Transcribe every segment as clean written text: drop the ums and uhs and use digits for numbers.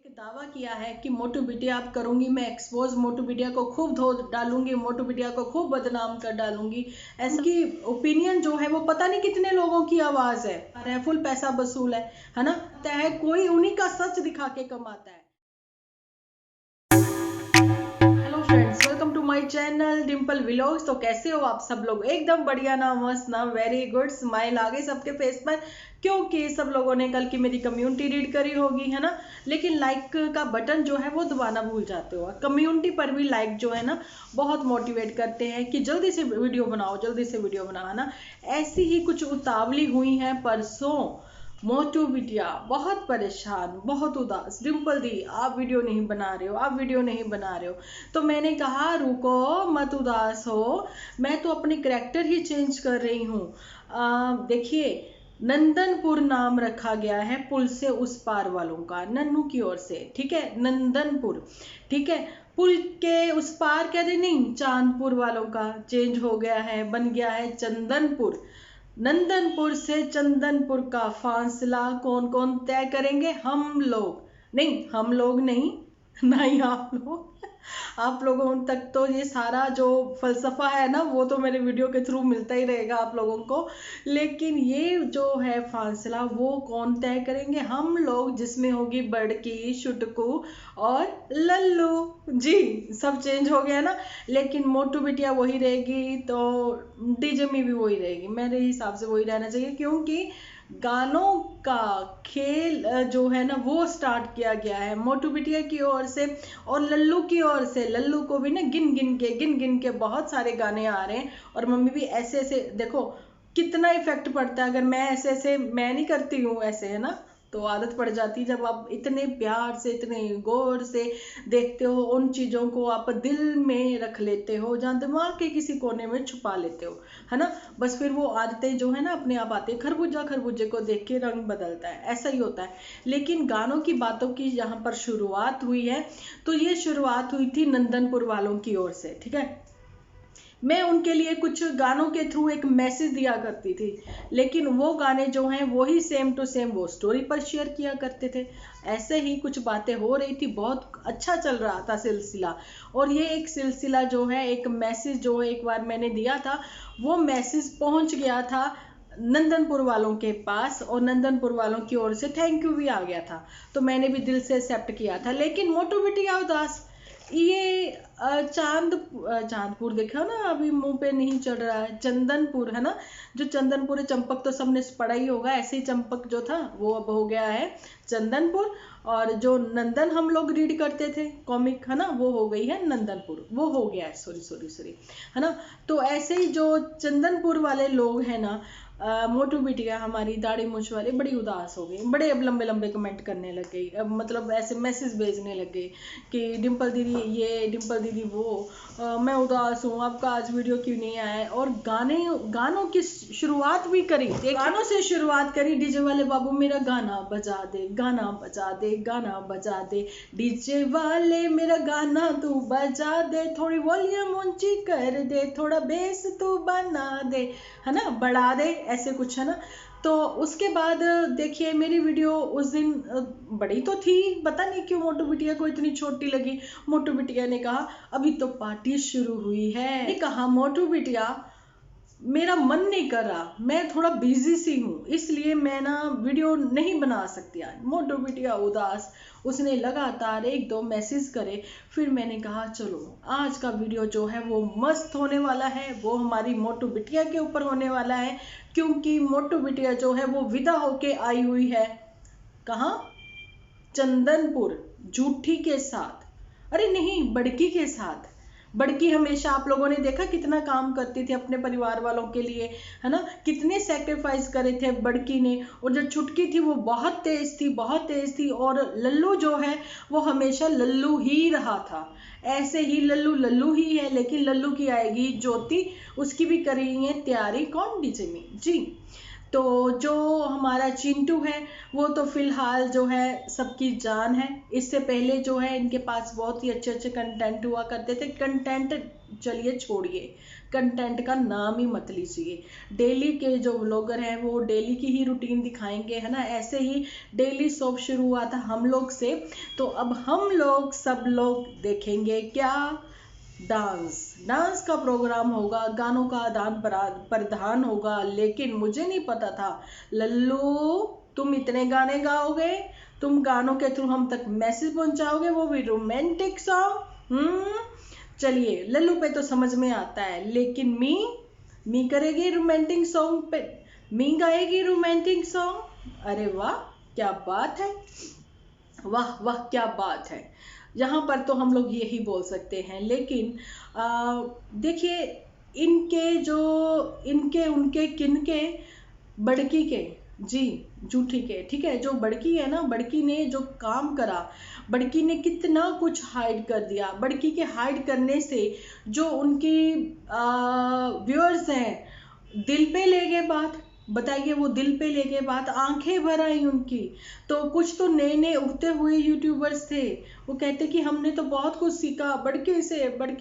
एक दावा किया है कि मोटू बिटिया आप करूंगी, मैं एक्सपोज मोटू बिटिया को खूब धो डालूंगी, मोटू बिटिया को खूब बदनाम कर डालूंगी। ऐसा की ओपिनियन जो है वो पता नहीं कितने लोगों की आवाज है, फुल पैसा वसूल है ना। कोई उन्हीं का सच दिखा के कमाता है। Hello friends, welcome to my channel Dimple vlogs. तो कैसे हो आप सब लोग? एकदम बढ़िया ना, मस्त ना, वेरी गुड। स्माइल आ गई सबके फेस पर, क्योंकि सब लोगों ने कल की मेरी कम्युनिटी रीड करी होगी, है ना। लेकिन लाइक का बटन जो है वो दबाना भूल जाते हो। कम्युनिटी पर भी लाइक जो है ना बहुत मोटिवेट करते हैं कि जल्दी से वीडियो बनाओ, जल्दी से वीडियो बनाओ, है ना। ऐसी ही कुछ उतावली हुई है परसों। मोटू बिटिया बहुत परेशान, बहुत उदास, डिम्पल दी आप वीडियो नहीं बना रहे हो, आप वीडियो नहीं बना रहे हो। तो मैंने कहा रुको, मत उदास हो, मैं तो अपनी करैक्टर ही चेंज कर रही हूँ। देखिए, नंदनपुर नाम रखा गया है पुल से उस पार वालों का, नन्नू की ओर से, ठीक है, नंदनपुर, ठीक है। पुल के उस पार कह रहे नहीं, चांदपुर वालों का चेंज हो गया है, बन गया है चंदनपुर। नंदनपुर से चंदनपुर का फासला कौन कौन तय करेंगे? हम लोग नहीं, हम लोग नहीं ना ही आप लोग। आप लोगों तक तो ये सारा जो फलसफा है ना वो तो मेरे वीडियो के थ्रू मिलता ही रहेगा आप लोगों को। लेकिन ये जो है फासला वो कौन तय करेंगे? हम लोग, जिसमें होगी बड़की, शुटकू और लल्लू जी। सब चेंज हो गया ना, लेकिन मोटू बिटिया वही रहेगी, तो डीजे में भी वही रहेगी। मेरे हिसाब से वही रहना चाहिए, क्योंकि गानों का खेल जो है ना वो स्टार्ट किया गया है मोटू बिटिया की ओर से और लल्लू की ओर से। लल्लू को भी ना गिन गिन के बहुत सारे गाने आ रहे हैं, और मम्मी भी ऐसे ऐसे, देखो कितना इफेक्ट पड़ता है अगर मैं ऐसे ऐसे, मैं नहीं करती हूँ ऐसे, है ना। तो आदत पड़ जाती, जब आप इतने प्यार से, इतने गौर से देखते हो उन चीजों को, आप दिल में रख लेते हो, जहाँ दिमाग के किसी कोने में छुपा लेते हो, है ना। बस फिर वो आदतें जो है ना अपने आप आती है। खरबूजा खरबूजे को देख के रंग बदलता है, ऐसा ही होता है। लेकिन गानों की बातों की यहाँ पर शुरुआत हुई है, तो ये शुरुआत हुई थी नंदनपुर वालों की ओर से, ठीक है। मैं उनके लिए कुछ गानों के थ्रू एक मैसेज दिया करती थी, लेकिन वो गाने जो हैं वही सेम टू सेम वो स्टोरी पर शेयर किया करते थे। ऐसे ही कुछ बातें हो रही थी, बहुत अच्छा चल रहा था सिलसिला। और ये एक सिलसिला जो है, एक मैसेज जो एक बार मैंने दिया था, वो मैसेज पहुंच गया था नंदनपुर वालों के पास, और नंदनपुर वालों की ओर से थैंक यू भी आ गया था। तो मैंने भी दिल से एक्सेप्ट किया था। लेकिन मोटू बिटिया उदास, ये चांदपुर देखा ना, अभी मुंह पे नहीं चढ़ रहा है, चंदनपुर, है ना। जो चंदनपुर है, चंपक तो सबने पढ़ा ही होगा, ऐसे ही चंपक जो था वो अब हो गया है चंदनपुर। और जो नंदन हम लोग रीड करते थे कॉमिक, है ना, वो हो गई है नंदनपुर, वो हो गया है, सॉरी सॉरी सॉरी, है ना। तो ऐसे ही जो चंदनपुर वाले लोग हैं ना, मोटू बिटिया हमारी दाढ़ी मूछ वाले बड़ी उदास हो गई, बड़े अब लंबे लंबे कमेंट करने लग गई, अब मतलब ऐसे मैसेज भेजने लग गई कि डिम्पल दीदी ये, डिम्पल दीदी वो, मैं उदास हूँ, आपका आज वीडियो क्यों नहीं आया है। और गानों की शुरुआत भी करी, गानों से शुरुआत करी, डीजे वाले बाबू मेरा गाना बजा दे, गाना बजा दे, गाना बजा दे, डीजे वाले मेरा गाना तू बजा दे, थोड़ी वॉल्यूम ऊंची कर दे, थोड़ा बेस तू बना दे, है ना, बढ़ा दे, ऐसे कुछ, है ना। तो उसके बाद देखिए मेरी वीडियो उस दिन बड़ी तो थी, पता नहीं क्यों मोटू बिटिया को इतनी छोटी लगी। मोटू बिटिया ने कहा अभी तो पार्टी शुरू हुई है। मैंने कहा मोटू बिटिया मेरा मन नहीं कर रहा, मैं थोड़ा बिजी सी हूँ, इसलिए मैं ना वीडियो नहीं बना सकती आज। मोटू बिटिया उदास, उसने लगातार एक दो मैसेज करे। फिर मैंने कहा चलो आज का वीडियो जो है वो मस्त होने वाला है, वो हमारी मोटू बिटिया के ऊपर होने वाला है, क्योंकि मोटू बिटिया जो है वो विदा होके आई हुई है, कहाँ? चंदनपुर, जूठी के साथ, अरे नहीं, बड़की के साथ। बड़की हमेशा आप लोगों ने देखा कितना काम करती थी अपने परिवार वालों के लिए, है ना, कितने सेक्रीफाइस करे थे बड़की ने। और जो छुटकी थी वो बहुत तेज थी, बहुत तेज थी। और लल्लू जो है वो हमेशा लल्लू ही रहा था, ऐसे ही लल्लू लल्लू ही है। लेकिन लल्लू की आएगी ज्योति, उसकी भी कर रही है तैयारी, कौन? डीजे में जी। तो जो हमारा चिंटू है वो तो फिलहाल जो है सबकी जान है। इससे पहले जो है इनके पास बहुत ही अच्छे अच्छे कंटेंट हुआ करते थे, कंटेंट चलिए छोड़िए, कंटेंट का नाम ही मत लीजिए। डेली के जो व्लॉगर हैं वो डेली की ही रूटीन दिखाएंगे, है ना। ऐसे ही डेली शॉप शुरू हुआ था हम लोग से, तो अब हम लोग सब लोग देखेंगे क्या, डांस का प्रोग्राम होगा, गानों का आदान प्रदान होगा। लेकिन मुझे नहीं पता था लल्लू तुम इतने गाने गाओगे, तुम गानों के थ्रू हम तक मैसेज पहुंचाओगे, वो भी रोमांटिक सॉन्ग। चलिए लल्लू पे तो समझ में आता है, लेकिन मी करेगी रोमांटिक सॉन्ग पे, मी गाएगी रोमांटिक सॉन्ग। अरे वाह क्या बात है, वाह वाह क्या बात है। यहाँ पर तो हम लोग यही बोल सकते हैं। लेकिन देखिए इनके उनके किनके, बड़की के, जी जूठी के, ठीक है। जो बड़की है ना, बड़की ने जो काम करा, बड़की ने कितना कुछ हाइड कर दिया। बड़की के हाइड करने से जो उनकी व्यूअर्स हैं दिल पे ले गए बात, बताइए वो दिल पे ले गए बात, आंखें भर आई उनकी। तो कुछ तो नए नए उगते हुए यूट्यूबर्स थे, वो कहते कि हमने तो बहुत कुछ सीखा बड़की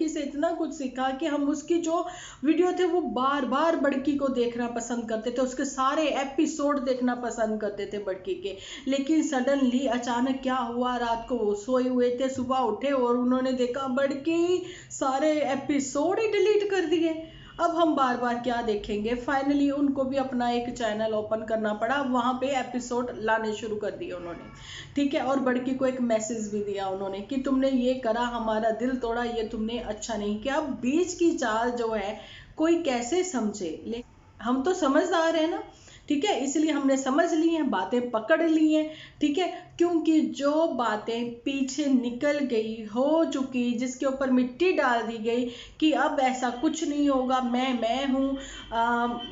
से इतना कुछ सीखा कि हम उसकी जो वीडियो थे वो बार बार बड़की को देखना पसंद करते थे, उसके सारे एपिसोड देखना पसंद करते थे बड़की के। लेकिन सडनली अचानक क्या हुआ, रात को वो सोए हुए थे, सुबह उठे और उन्होंने देखा बड़की सारे एपिसोड ही डिलीट कर दिए। अब हम बार बार क्या देखेंगे। फाइनली उनको भी अपना एक चैनल ओपन करना पड़ा, वहां पे एपिसोड लाने शुरू कर दिए उन्होंने, ठीक है। और बड़की को एक मैसेज भी दिया उन्होंने कि तुमने ये करा, हमारा दिल तोड़ा, ये तुमने अच्छा नहीं किया। अब बीच की चाल जो है कोई कैसे समझे, हम तो समझदार है ना, ठीक है, इसलिए हमने समझ ली हैं, बातें पकड़ ली हैं, ठीक है। क्योंकि जो बातें पीछे निकल गई, हो चुकी, जिसके ऊपर मिट्टी डाल दी गई कि अब ऐसा कुछ नहीं होगा, मैं हूँ,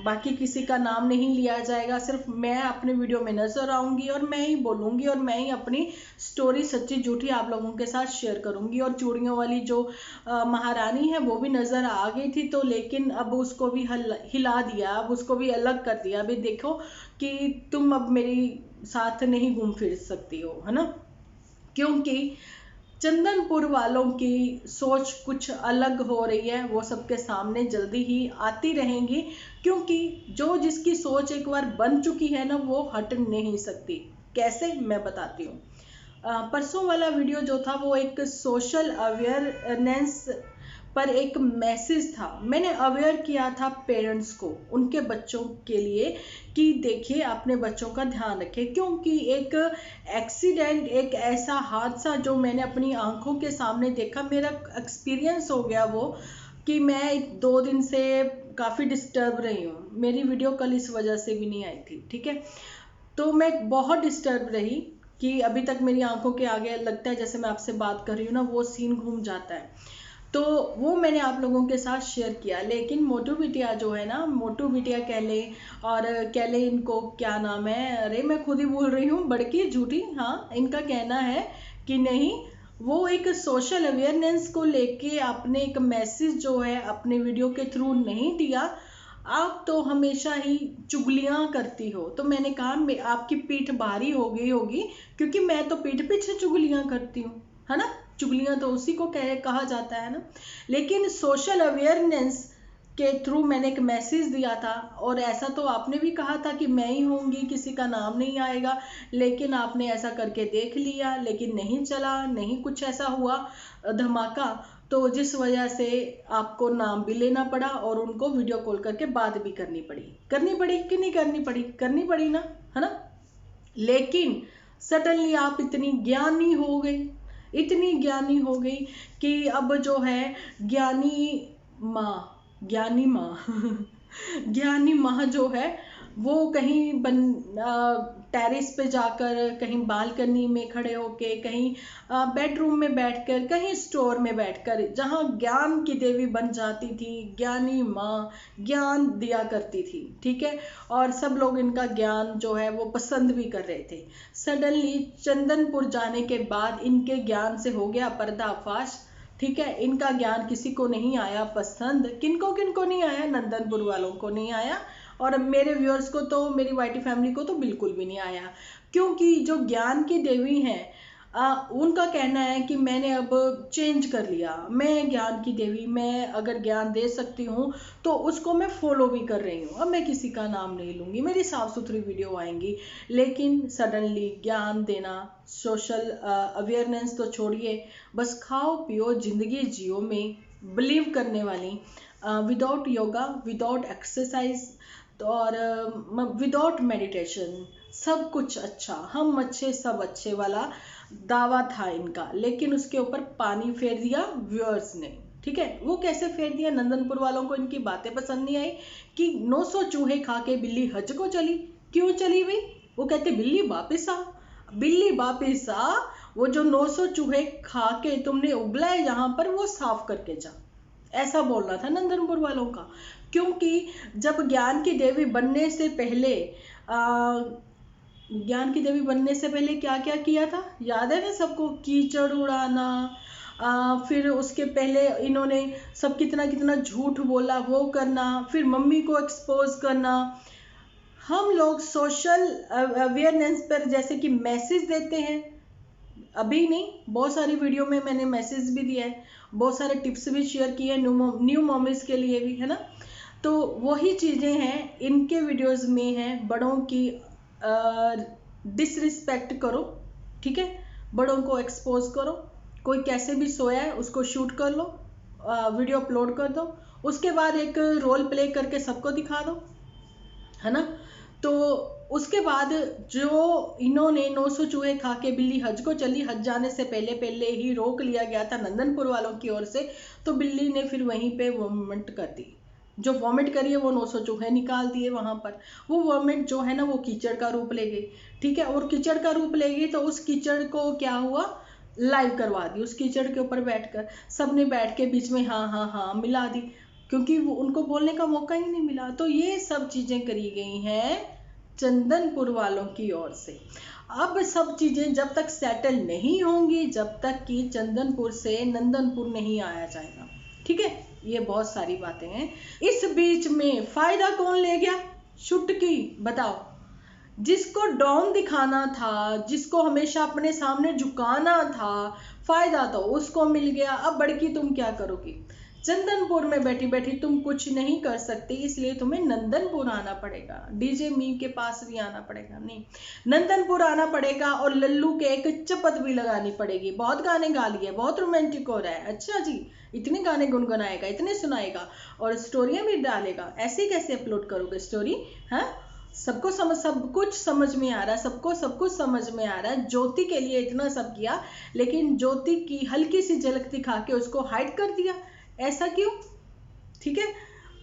बाकी किसी का नाम नहीं लिया जाएगा, सिर्फ मैं अपने वीडियो में नजर आऊंगी और मैं ही बोलूंगी और मैं ही अपनी स्टोरी सच्ची झूठी आप लोगों के साथ शेयर करूंगी। और चूड़ियों वाली जो महारानी है वो भी नजर आ गई थी, तो लेकिन अब उसको भी हिला दिया, अब उसको भी अलग कर दिया। अभी देखो कि तुम अब मेरी साथ नहीं घूम फिर सकती हो, है ना। क्योंकि चंदनपुर वालों की सोच कुछ अलग हो रही है, वो सबके सामने जल्दी ही आती रहेंगी। क्योंकि जो जिसकी सोच एक बार बन चुकी है ना, वो हट नहीं सकती। कैसे, मैं बताती हूँ। परसों वाला वीडियो जो था वो एक सोशल अवेयरनेस पर एक मैसेज था। मैंने अवेयर किया था पेरेंट्स को, उनके बच्चों के लिए, कि देखिए अपने बच्चों का ध्यान रखें। क्योंकि एक एक्सीडेंट, एक ऐसा हादसा जो मैंने अपनी आंखों के सामने देखा, मेरा एक्सपीरियंस हो गया वो, कि मैं 2 दिन से काफ़ी डिस्टर्ब रही हूँ। मेरी वीडियो कल इस वजह से भी नहीं आई थी, ठीक है। तो मैं बहुत डिस्टर्ब रही कि अभी तक मेरी आंखों के आगे लगता है जैसे मैं आपसे बात कर रही हूँ ना, वो सीन घूम जाता है। तो वो मैंने आप लोगों के साथ शेयर किया। लेकिन मोटू बिटिया जो है ना, मोटू बिटिया कह ले और कह ले, इनको क्या नाम है, अरे मैं खुद ही भूल रही हूँ, बड़की झूठी, हाँ, इनका कहना है कि नहीं, वो एक सोशल अवेयरनेस को लेके आपने एक मैसेज जो है अपने वीडियो के थ्रू नहीं दिया, आप तो हमेशा ही चुगलियां करती हो। तो मैंने कहा आपकी पीठ भारी हो गई होगी, क्योंकि मैं तो पीठ पीछे चुगलियां करती हूँ, है ना। चुगलियां तो उसी को कहा जाता है ना। लेकिन सोशल अवेयरनेस के थ्रू मैंने एक मैसेज दिया था, और ऐसा तो आपने भी कहा था कि मैं ही होंगी, किसी का नाम नहीं आएगा। लेकिन आपने ऐसा करके देख लिया, लेकिन नहीं चला, नहीं कुछ ऐसा हुआ धमाका, तो जिस वजह से आपको नाम भी लेना पड़ा और उनको वीडियो कॉल करके बात भी करनी पड़ी कि नहीं करनी पड़ी ना, है ना। लेकिन सडनली आप इतनी ज्ञानी हो गई कि अब जो है ज्ञानी माँ ज्ञानी माँ जो है वो कहीं टेरेस पे जाकर, कहीं बालकनी में खड़े होके, कहीं बेडरूम में बैठकर, कहीं स्टोर में बैठकर, जहाँ ज्ञान की देवी बन जाती थी, ज्ञानी माँ ज्ञान दिया करती थी, ठीक है। और सब लोग इनका ज्ञान जो है वो पसंद भी कर रहे थे। सडनली चंदनपुर जाने के बाद इनके ज्ञान से हो गया पर्दाफाश, ठीक है। इनका ज्ञान किसी को नहीं आया पसंद। किनको नहीं आया, नंदनपुर वालों को नहीं आया, और मेरे व्यूअर्स को तो, मेरी वाईटी फैमिली को तो बिल्कुल भी नहीं आया। क्योंकि जो ज्ञान की देवी हैं, उनका कहना है कि मैंने अब चेंज कर लिया, मैं ज्ञान की देवी, मैं अगर ज्ञान दे सकती हूँ तो उसको मैं फॉलो भी कर रही हूँ, अब मैं किसी का नाम नहीं लूँगी, मेरी साफ सुथरी वीडियो आएंगी। लेकिन सडनली ज्ञान देना, सोशल अवेयरनेस तो छोड़िए, बस खाओ पियो जिंदगी जियो में बिलीव करने वाली, विदाउट योगा, विदाउट एक्सरसाइज और विदाउट मेडिटेशन, सब कुछ अच्छा, हम अच्छे सब अच्छे वाला दावा था इनका। लेकिन उसके ऊपर पानी फेर दिया व्यूअर्स ने। ठीक है, वो कैसे फेर दिया? नंदनपुर वालों को इनकी बातें पसंद नहीं आई कि 900 चूहे खा के बिल्ली हज को चली। क्यों चली भाई? वो कहते बिल्ली वापिस आ, बिल्ली वापिस आ, वो जो 900 चूहे खा के तुमने उगला है यहाँ पर वो साफ करके जा, ऐसा बोलना था नंदनपुर वालों का। क्योंकि जब ज्ञान की देवी बनने से पहले ज्ञान की देवी बनने से पहले क्या क्या किया था याद है ना सबको? कीचड़ उड़ाना, फिर उसके पहले इन्होंने सब कितना कितना झूठ बोला वो करना, फिर मम्मी को एक्सपोज करना। हम लोग सोशल अवेयरनेस पर जैसे कि मैसेज देते हैं, अभी नहीं, बहुत सारी वीडियो में मैंने मैसेज भी दिया है, बहुत सारे टिप्स भी शेयर किए न्यू मॉमीज के लिए भी, है ना? तो वही चीज़ें हैं इनके वीडियोस में हैं। बड़ों की डिसरिस्पेक्ट करो, ठीक है, बड़ों को एक्सपोज करो, कोई कैसे भी सोया है उसको शूट कर लो, वीडियो अपलोड कर दो, उसके बाद एक रोल प्ले करके सबको दिखा दो, है ना? तो उसके बाद जो इन्होंने 900 चूहे खा के बिल्ली हज को चली, हज जाने से पहले पहले ही रोक लिया गया था नंदनपुर वालों की ओर से, तो बिल्ली ने फिर वहीं पे वॉमिट कर दी। जो वॉमिट करी है वो 900 चूहे निकाल दिए वहां पर। वो वॉमिट जो है ना वो कीचड़ का रूप ले गई, ठीक है, और कीचड़ का रूप ले गई तो उस कीचड़ को क्या हुआ, लाइव करवा दी, उस कीचड़ के ऊपर बैठकर सबने बैठ के बीच में हाँ हाँ हाँ मिला दी, क्योंकि वो उनको बोलने का मौका ही नहीं मिला। तो ये सब चीजें करी गई हैं चंदनपुर वालों की ओर से। अब सब चीजें जब तक सेटल नहीं होंगी, जब तक कि चंदनपुर से नंदनपुर नहीं आया जाएगा, ठीक है, ये बहुत सारी बातें हैं। इस बीच में फायदा कौन ले गया? चुटकी बताओ। जिसको डॉन दिखाना था, जिसको हमेशा अपने सामने झुकाना था, फायदा तो उसको मिल गया। अब बड़की तुम क्या करोगी? चंदनपुर में बैठी बैठी तुम कुछ नहीं कर सकती, इसलिए तुम्हें नंदनपुर आना पड़ेगा। डीजे मीम के पास भी आना पड़ेगा, नहीं, नंदनपुर आना पड़ेगा और लल्लू के एक चपत भी लगानी पड़ेगी। बहुत गाने गा लिए, बहुत रोमांटिक हो रहा है, अच्छा जी, इतने गाने गुनगुनाएगा, इतने सुनाएगा और स्टोरियां भी डालेगा, ऐसे कैसे अपलोड करोगे स्टोरी? हाँ, सबको समझ, सब कुछ समझ में आ रहा है, सबको सब कुछ समझ में आ रहा है। ज्योति के लिए इतना सब किया, लेकिन ज्योति की हल्की सी झलक दिखा के उसको हाइड कर दिया, ऐसा क्यों? ठीक है,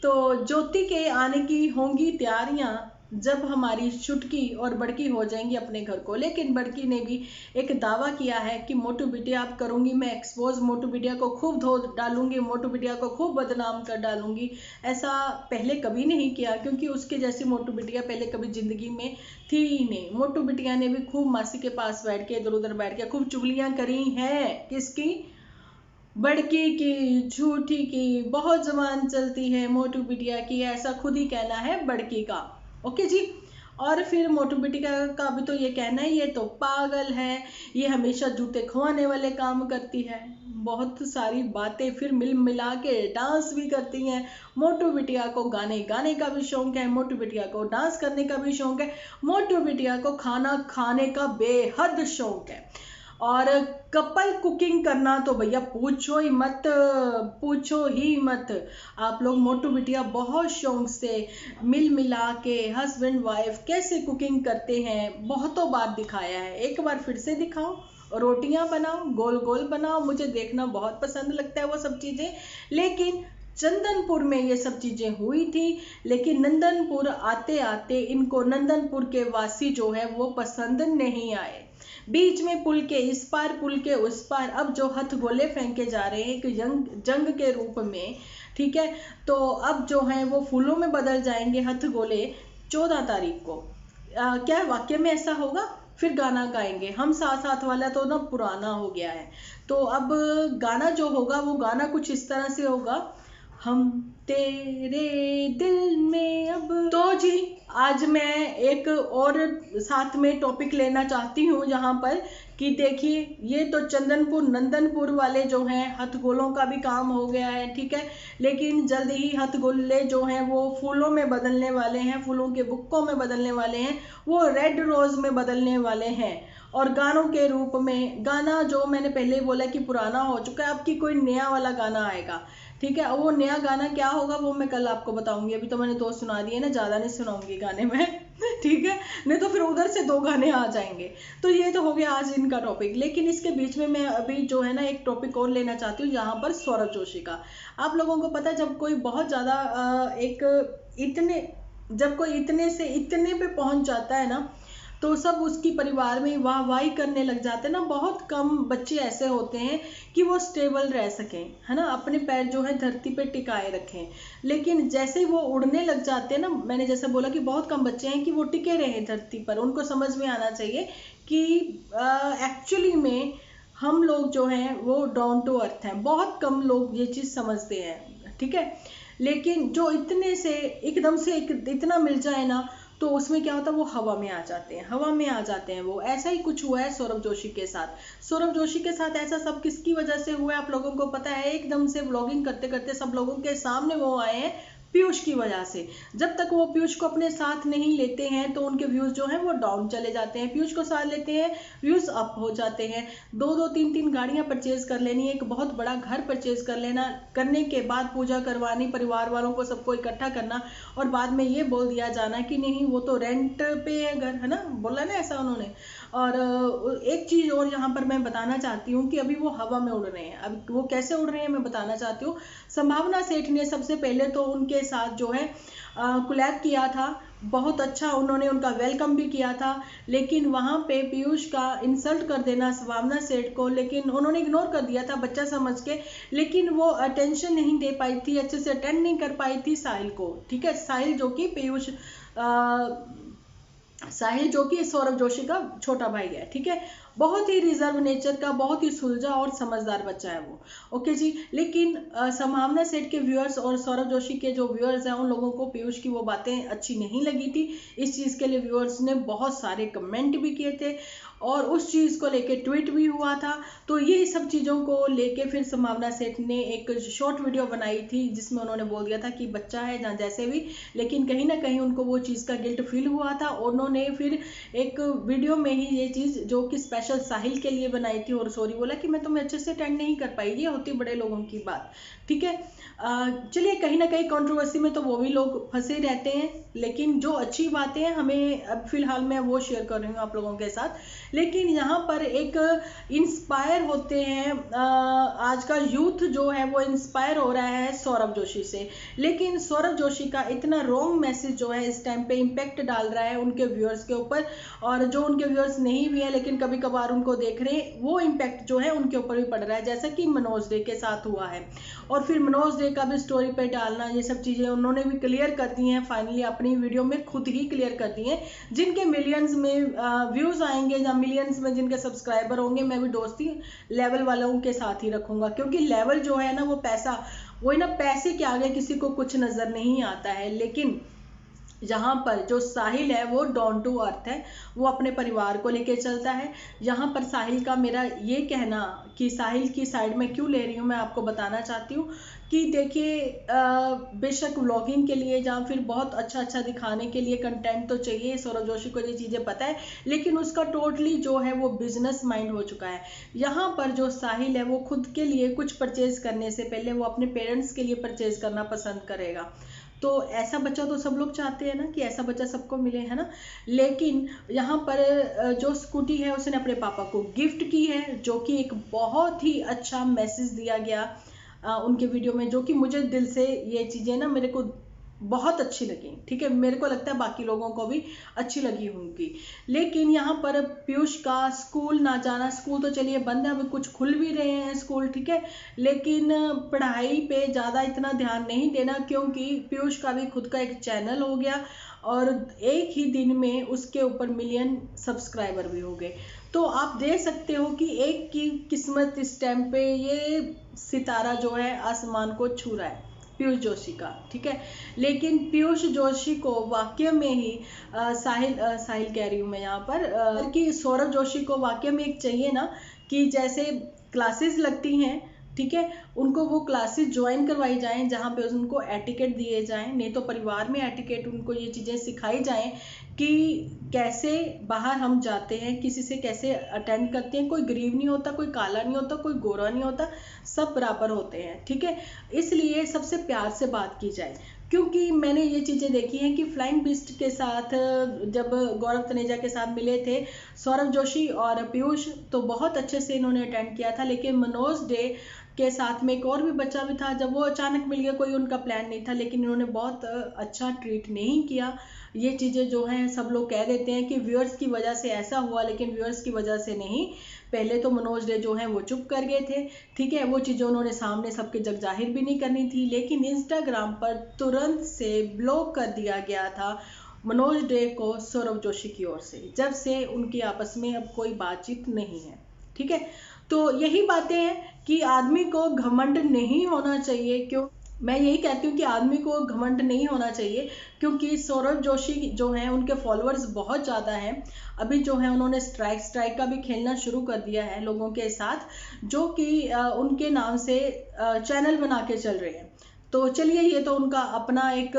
तो ज्योति के आने की होंगी तैयारियां जब हमारी छुटकी और बड़की हो जाएंगी अपने घर को। लेकिन बड़की ने भी एक दावा किया है कि मोटू बिटिया आप करूंगी मैं एक्सपोज, मोटू बिटिया को खूब धो डालूंगी, मोटू बिटिया को खूब बदनाम कर डालूंगी। ऐसा पहले कभी नहीं किया, क्योंकि उसके जैसी मोटू बिटिया पहले कभी जिंदगी में थी ही नहीं। मोटू बिटिया ने भी खूब मासी के पास बैठ के इधर उधर बैठ के खूब चुगलियां करी हैं। किसकी? बड़की की, झूठी की। बहुत जुबान चलती है मोटू बिटिया की, ऐसा खुद ही कहना है बड़की का। ओके जी। और फिर मोटू बिटिया का भी तो ये कहना है, ये तो पागल है, ये हमेशा जूते खुआने वाले काम करती है। बहुत सारी बातें फिर मिल मिला के डांस भी करती हैं। मोटू बिटिया को गाने गाने का भी शौक है, मोटू बिटिया को डांस करने का भी शौक है, मोटू बिटिया को खाना खाने का बेहद शौक है। और कपल कुकिंग करना तो भैया पूछो ही मत, पूछो ही मत। आप लोग मोटू बिटिया बहुत शौक से मिल मिला के हस्बैंड वाइफ कैसे कुकिंग करते हैं बहुतों बार दिखाया है, एक बार फिर से दिखाओ। रोटियां बनाओ, गोल गोल बनाओ, मुझे देखना बहुत पसंद लगता है वो सब चीजें। लेकिन चंदनपुर में ये सब चीजें हुई थी, लेकिन नंदनपुर आते आते इनको नंदनपुर के वासी जो है वो पसंद नहीं आए। बीच में पुल के इस पार पुल के उस पार अब जो हथगोले फेंके जा रहे हैं कि जंग के रूप में, ठीक है, तो अब जो है वो फूलों में बदल जाएंगे हथगोले 14 तारीख को। क्या वाकई में ऐसा होगा? फिर गाना गाएंगे हम साथ साथ वाला तो ना पुराना हो गया है, तो अब गाना जो होगा वो गाना कुछ इस तरह से होगा, हम तेरे दिल में अब। तो जी आज मैं एक और साथ में टॉपिक लेना चाहती हूँ जहाँ पर कि देखिए ये तो चंदनपुर नंदनपुर वाले जो हैं हथगोलों का भी काम हो गया है, ठीक है, लेकिन जल्द ही हथगोले जो हैं वो फूलों में बदलने वाले हैं, फूलों के बुक्कों में बदलने वाले हैं, वो रेड रोज में बदलने वाले हैं। और गानों के रूप में, गाना जो मैंने पहले ही बोला कि पुराना हो चुका है, अब की कोई नया वाला गाना आएगा, ठीक है। वो नया गाना क्या होगा वो मैं कल आपको बताऊंगी, अभी तो मैंने 2 सुना दिए ना, ज्यादा नहीं सुनाऊंगी गाने में ठीक है, नहीं तो फिर उधर से 2 गाने आ जाएंगे। तो ये तो हो गया आज इनका टॉपिक, लेकिन इसके बीच में मैं अभी जो है ना एक टॉपिक और लेना चाहती हूँ यहाँ पर सौरभ जोशी का। आप लोगों को पता है जब कोई बहुत ज्यादा जब कोई इतने से इतने पे पहुंच जाता है ना तो सब उसकी परिवार में वाहवाही करने लग जाते हैं ना। बहुत कम बच्चे ऐसे होते हैं कि वो स्टेबल रह सकें, है ना, अपने पैर जो है धरती पे टिकाए रखें। लेकिन जैसे ही वो उड़ने लग जाते हैं ना, मैंने जैसे बोला कि बहुत कम बच्चे हैं कि वो टिके रहे धरती पर। उनको समझ में आना चाहिए कि एक्चुअली में हम लोग जो हैं वो डाउन टू अर्थ हैं। बहुत कम लोग ये चीज़ समझते हैं, ठीक है। लेकिन जो इतने से एकदम से इतना मिल जाए ना तो उसमें क्या होता है, वो हवा में आ जाते हैं, हवा में आ जाते हैं वो। ऐसा ही कुछ हुआ है सौरभ जोशी के साथ। सौरभ जोशी के साथ ऐसा सब किसकी वजह से हुआ है आप लोगों को पता है? एकदम से व्लॉगिंग करते करते सब लोगों के सामने वो आए हैं पीयूष की वजह से। जब तक वो पीयूष को अपने साथ नहीं लेते हैं तो उनके व्यूज जो हैं वो डाउन चले जाते हैं। पीयूष को साथ लेते हैं, व्यूज अप हो जाते हैं। 2-2 3-3 गाड़ियां परचेज कर लेनी, एक बहुत बड़ा घर परचेज कर लेना, करने के बाद पूजा करवानी, परिवार वालों को सबको इकट्ठा करना और बाद में ये बोल दिया जाना कि नहीं वो तो रेंट पे है घर, है ना, बोला ना ऐसा उन्होंने। और एक चीज और यहाँ पर मैं बताना चाहती हूँ कि अभी वो हवा में उड़ रहे हैं। अब वो कैसे उड़ रहे हैं मैं बताना चाहती हूँ। संभावना सेठ ने सबसे पहले तो उनके साथ जो है कोलैब किया था, बहुत अच्छा उन्होंने उनका वेलकम भी किया था, लेकिन वहां पे पीयूष का इंसल्ट कर देना संभावना सेठ को, लेकिन उन्होंने इग्नोर कर दिया था बच्चा समझ के। लेकिन वो अटेंशन नहीं दे पाई थी, अच्छे से अटेंड नहीं कर पाई थी साहिल को, ठीक है। साहिल जो कि पीयूष साहिल जो कि सौरभ जोशी का छोटा भाई है, ठीक है। बहुत ही रिजर्व नेचर का, बहुत ही सुलझा और समझदार बच्चा है वो, ओके जी। लेकिन संभावना सेठ के व्यूअर्स और सौरभ जोशी के जो व्यूअर्स हैं उन लोगों को पीयूष की वो बातें अच्छी नहीं लगी थी। इस चीज़ के लिए व्यूअर्स ने बहुत सारे कमेंट भी किए थे और उस चीज़ को लेके ट्वीट भी हुआ था। तो ये सब चीज़ों को लेके फिर संभावना सेठ ने एक शॉर्ट वीडियो बनाई थी जिसमें उन्होंने बोल दिया था कि बच्चा है जहाँ जैसे भी, लेकिन कहीं ना कहीं उनको वो चीज़ का गिल्ट फील हुआ था। उन्होंने फिर एक वीडियो में ही ये चीज़ जो कि स्पेशल साहिल के लिए बनाई थी और सॉरी बोला कि मैं तुम्हें अच्छे से अटेंड नहीं कर पाई, ये होती बड़े लोगों की बात, ठीक है। चलिए कहीं ना कहीं कंट्रोवर्सी में तो वो भी लोग फंसे रहते हैं, लेकिन जो अच्छी बातें हैं हमें अब फिलहाल मैं वो शेयर कर रही हूँ आप लोगों के साथ। लेकिन यहाँ पर एक इंस्पायर होते हैं, आज का यूथ जो है वो इंस्पायर हो रहा है सौरभ जोशी से। लेकिन सौरभ जोशी का इतना रॉन्ग मैसेज जो है इस टाइम पे इम्पैक्ट डाल रहा है उनके व्यूअर्स के ऊपर, और जो उनके व्यूअर्स नहीं भी है लेकिन कभी कभार उनको देख रहे हैं, वो इम्पैक्ट जो है उनके ऊपर भी पड़ रहा है, जैसा कि मनोज डे के साथ हुआ है। और फिर मनोज डे का भी स्टोरी पे डालना, ये सब चीज़ें उन्होंने भी क्लियर कर दी हैं फाइनली अपनी वीडियो में, खुद ही क्लियर कर दी हैं। जिनके मिलियंस में व्यूज आएंगे या मिलियंस में जिनके सब्सक्राइबर होंगे, मैं भी दोस्ती लेवल वालों के साथ ही रखूंगा, क्योंकि लेवल जो है ना वो पैसा, वही ना, पैसे के आगे किसी को कुछ नजर नहीं आता है। लेकिन यहाँ पर जो साहिल है वो डाउन टू अर्थ है, वो अपने परिवार को लेके चलता है। यहाँ पर साहिल का मेरा ये कहना कि साहिल की साइड में क्यों ले रही हूँ मैं आपको बताना चाहती हूँ कि देखिए बेशक व्लॉगिंग के लिए या फिर बहुत अच्छा अच्छा दिखाने के लिए कंटेंट तो चाहिए, सौरभ जोशी को ये चीज़ें पता है, लेकिन उसका टोटली जो है वो बिजनेस माइंड हो चुका है। यहाँ पर जो साहिल है वो खुद के लिए कुछ परचेज करने से पहले वो अपने पेरेंट्स के लिए परचेज करना पसंद करेगा। तो ऐसा बच्चा तो सब लोग चाहते हैं ना कि ऐसा बच्चा सबको मिले, है ना। लेकिन यहाँ पर जो स्कूटी है उसने अपने पापा को गिफ्ट की है, जो कि एक बहुत ही अच्छा मैसेज दिया गया उनके वीडियो में, जो कि मुझे दिल से ये चीज़ें ना मेरे को बहुत अच्छी लगी, ठीक है। मेरे को लगता है बाकी लोगों को भी अच्छी लगी होंगी। लेकिन यहाँ पर पीयूष का स्कूल ना जाना, स्कूल तो चलिए बंद है, अभी कुछ खुल भी रहे हैं स्कूल, ठीक है, लेकिन पढ़ाई पे ज़्यादा इतना ध्यान नहीं देना, क्योंकि पीयूष का भी खुद का एक चैनल हो गया और एक ही दिन में उसके ऊपर मिलियन सब्सक्राइबर भी हो गए। तो आप देख सकते हो कि एक की किस्मत इस टाइम पे ये सितारा जो है आसमान को छू रहा है, पीयूष जोशी का, ठीक है। लेकिन पीयूष जोशी को वाकई में ही साहिल कह रही हूँ मैं यहाँ पर कि सौरभ जोशी को वाकई में एक चाहिए ना कि जैसे क्लासेस लगती हैं, ठीक है, उनको वो क्लासेस ज्वाइन करवाई जाएं जहाँ पे उनको एटिकेट दिए जाएं, नहीं तो परिवार में एटिकेट उनको ये चीज़ें सिखाई जाएं कि कैसे बाहर हम जाते हैं, किसी से कैसे अटेंड करते हैं, कोई गरीब नहीं होता, कोई काला नहीं होता, कोई गोरा नहीं होता, सब बराबर होते हैं, ठीक है। इसलिए सबसे प्यार से बात की जाए, क्योंकि मैंने ये चीज़ें देखी हैं कि फ्लाइंग बिस्ट के साथ जब गौरव तनेजा के साथ मिले थे सौरभ जोशी और पीयूष, तो बहुत अच्छे से इन्होंने अटेंड किया था। लेकिन मनोज डे के साथ में एक और भी बच्चा भी था, जब वो अचानक मिल गया, कोई उनका प्लान नहीं था, लेकिन इन्होंने बहुत अच्छा ट्रीट नहीं किया। ये चीज़ें जो हैं सब लोग कह देते हैं कि व्यूअर्स की वजह से ऐसा हुआ, लेकिन व्यूअर्स की वजह से नहीं। पहले तो मनोज डे जो हैं वो चुप कर गए थे, ठीक है, वो चीज़ें उन्होंने सामने सबके जग जाहिर भी नहीं करनी थी, लेकिन इंस्टाग्राम पर तुरंत से ब्लॉक कर दिया गया था मनोज डे को सौरभ जोशी की ओर से, जब से उनकी आपस में अब कोई बातचीत नहीं है, ठीक है। तो यही बातें हैं कि आदमी को घमंड नहीं होना चाहिए। क्यों मैं यही कहती हूँ कि आदमी को घमंड नहीं होना चाहिए, क्योंकि सौरभ जोशी जो हैं उनके फॉलोअर्स बहुत ज़्यादा हैं। अभी जो है उन्होंने स्ट्राइक का भी खेलना शुरू कर दिया है लोगों के साथ, जो कि उनके नाम से चैनल बना के चल रहे हैं। तो चलिए, ये तो उनका अपना एक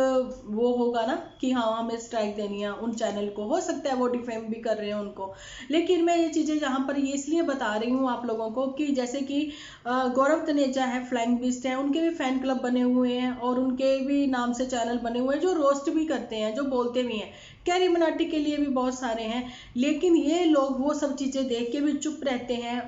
वो होगा ना कि हाँ हमें स्ट्राइक देनी है उन चैनल को, हो सकता है वो डिफेम भी कर रहे हैं उनको। लेकिन मैं ये चीज़ें यहाँ पर ये इसलिए बता रही हूँ आप लोगों को कि जैसे कि गौरव तनेजा है, फ्लाइंग बिस्ट हैं, उनके भी फैन क्लब बने हुए हैं और उनके भी नाम से चैनल बने हुए हैं जो रोस्ट भी करते हैं, जो बोलते भी हैं। कैरी मनाटी के लिए भी बहुत सारे हैं, लेकिन ये लोग वो सब चीज़ें देख के भी चुप रहते हैं।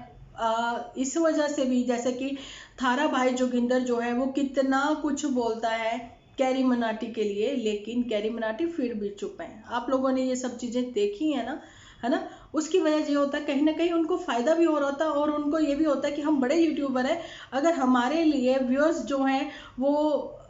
इस वजह से भी, जैसे कि थारा भाई जोगिंदर जो है वो कितना कुछ बोलता है कैरी मनाटी के लिए, लेकिन कैरी मनाटी फिर भी चुप है। आप लोगों ने ये सब चीज़ें देखी है ना। उसकी वजह ये होता है कहीं ना कहीं उनको फ़ायदा भी हो रहा होता है, और उनको ये भी होता है कि हम बड़े यूट्यूबर हैं, अगर हमारे लिए व्यूअर्स जो हैं वो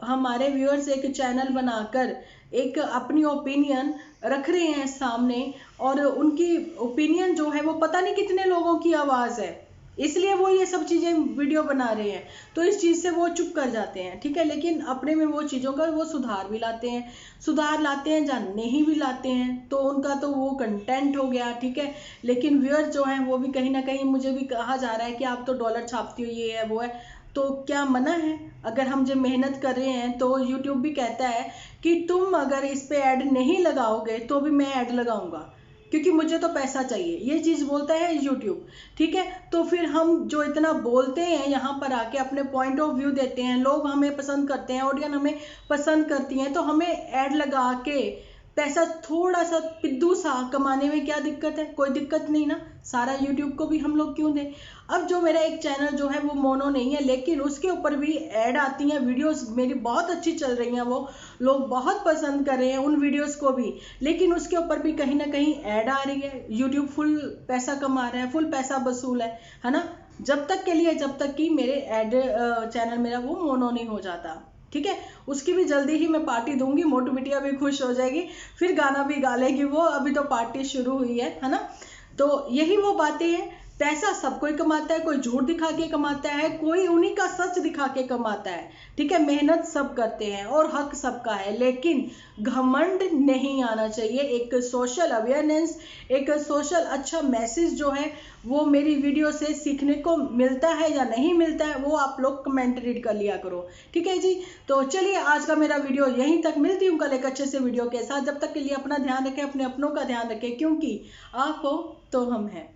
हमारे व्यूअर्स एक चैनल बनाकर एक अपनी ओपिनियन रख रहे हैं सामने, और उनकी ओपिनियन जो है वो पता नहीं कितने लोगों की आवाज़ है, इसलिए वो ये सब चीज़ें वीडियो बना रहे हैं, तो इस चीज़ से वो चुप कर जाते हैं, ठीक है। लेकिन अपने में वो चीज़ों का वो सुधार भी लाते हैं या नहीं भी लाते हैं, तो उनका तो वो कंटेंट हो गया, ठीक है। लेकिन व्यूअर जो हैं वो भी कहीं ना कहीं, मुझे भी कहा जा रहा है कि आप तो डॉलर छापती हो, ये है वो है, तो क्या मना है? अगर हम जब मेहनत कर रहे हैं तो यूट्यूब भी कहता है कि तुम अगर इस पे ऐड नहीं लगाओगे तो भी मैं ऐड लगाऊंगा, क्योंकि मुझे तो पैसा चाहिए, ये चीज़ बोलता है यूट्यूब, ठीक है। तो फिर हम जो इतना बोलते हैं यहाँ पर आके अपने पॉइंट ऑफ व्यू देते हैं, लोग हमें पसंद करते हैं, ऑडियंस हमें पसंद करती हैं, तो हमें ऐड लगा के पैसा थोड़ा सा पिद्दू सा कमाने में क्या दिक्कत है? कोई दिक्कत नहीं ना, सारा यूट्यूब को भी हम लोग क्यों दें। अब जो मेरा एक चैनल जो है वो मोनो नहीं है, लेकिन उसके ऊपर भी ऐड आती हैं, वीडियोस मेरी बहुत अच्छी चल रही हैं, वो लोग बहुत पसंद कर रहे हैं उन वीडियोस को भी, लेकिन उसके ऊपर भी कहीं ना कहीं ऐड आ रही है। यूट्यूब फुल पैसा कमा रहा है, फुल पैसा वसूल है ना, जब तक के लिए, जब तक कि मेरे ऐड चैनल मेरा वो मोनो नहीं हो जाता, ठीक है। उसकी भी जल्दी ही मैं पार्टी दूंगी, मोटू बिटिया भी खुश हो जाएगी, फिर गाना भी गा लेगी वो, अभी तो पार्टी शुरू हुई है ना। तो यही वो बातें हैं, पैसा सब कोई कमाता है, कोई झूठ दिखा के कमाता है, कोई उन्हीं का सच दिखा के कमाता है, ठीक है। मेहनत सब करते हैं और हक सबका है, लेकिन घमंड नहीं आना चाहिए। एक सोशल अवेयरनेस, एक सोशल अच्छा मैसेज जो है वो मेरी वीडियो से सीखने को मिलता है या नहीं मिलता है, वो आप लोग कमेंट रीड कर लिया करो, ठीक है जी। तो चलिए, आज का मेरा वीडियो यहीं तक, मिलती हूँ कल एक अच्छे से वीडियो के साथ। जब तक के लिए अपना ध्यान रखें, अपने अपनों का ध्यान रखें, क्योंकि आप हो तो हम हैं।